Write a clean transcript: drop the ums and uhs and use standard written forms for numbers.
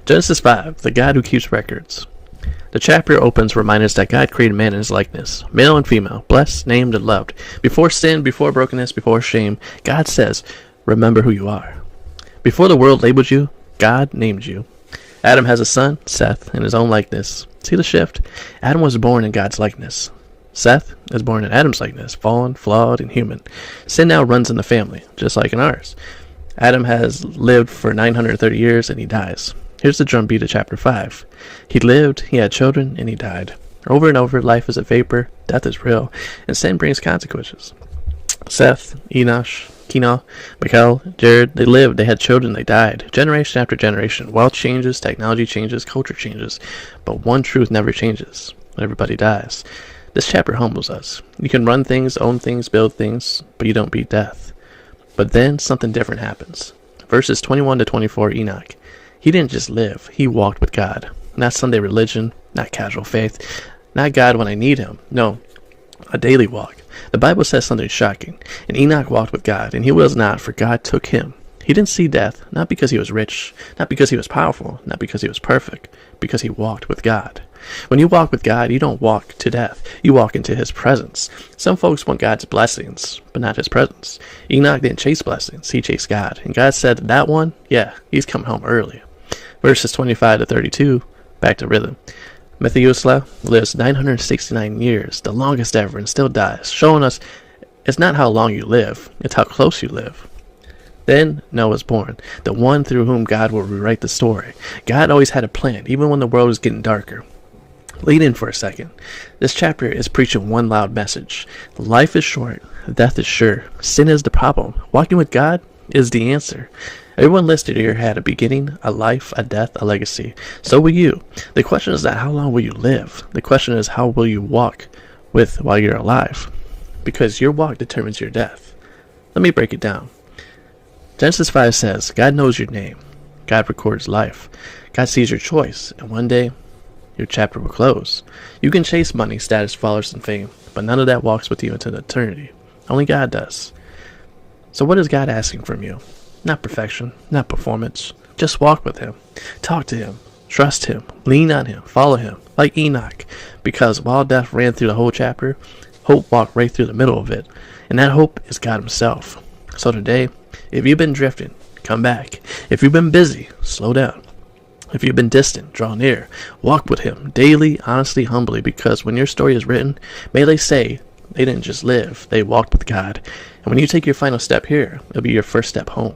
Genesis 5, the God who keeps records. The chapter opens reminding us that God created man in his likeness, male and female, blessed, named, and loved. Before sin, before brokenness, before shame, God says, remember who you are. Before the world labeled you, God named you. Adam has a son, Seth, in his own likeness. See the shift? Adam was born in God's likeness. Seth is born in Adam's likeness, fallen, flawed, and human. Sin now runs in the family, just like in ours. Adam has lived for 930 years and he dies. Here's the drumbeat of chapter 5. He lived, he had children, and he died. Over and over, life is a vapor, death is real, and sin brings consequences. Seth, Enosh, Kenan, Michael, Jared, they lived, they had children, they died. Generation after generation. Wealth changes, technology changes, culture changes. But one truth never changes. Everybody dies. This chapter humbles us. You can run things, own things, build things, but you don't beat death. But then something different happens. Verses 21 to 24, Enoch. He didn't just live, he walked with God. Not Sunday religion, not casual faith, not God when I need him. No, a daily walk. The Bible says something shocking. And Enoch walked with God, and he was not, for God took him. He didn't see death, not because he was rich, not because he was powerful, not because he was perfect, because he walked with God. When you walk with God, you don't walk to death. You walk into his presence. Some folks want God's blessings, but not his presence. Enoch didn't chase blessings. He chased God. And God said, that one, yeah, he's coming home early. Verses 25 to 32, back to rhythm. Methuselah lives 969 years, the longest ever, and still dies, showing us it's not how long you live, it's how close you live. Then Noah was born, the one through whom God will rewrite the story. God always had a plan, even when the world was getting darker. Lean in for a second. This chapter is preaching one loud message. Life is short, death is sure, sin is the problem. Walking with God is the answer. Everyone listed here had a beginning, a life, a death, a legacy. So will you. The question is not how long will you live. The question is how will you walk with while you're alive. Because your walk determines your death. Let me break it down. Genesis 5 says, God knows your name. God records life. God sees your choice. And one day, your chapter will close. You can chase money, status, followers, and fame, but none of that walks with you into eternity. Only God does. So what is God asking from you? Not perfection, not performance. Just walk with him. Talk to him. Trust him. Lean on him. Follow him. Like Enoch. Because while death ran through the whole chapter, hope walked right through the middle of it. And that hope is God himself. So today, if you've been drifting, come back. If you've been busy, slow down. If you've been distant, draw near. Walk with him daily, honestly, humbly. Because when your story is written, may they say, they didn't just live, they walked with God. And when you take your final step here, it'll be your first step home.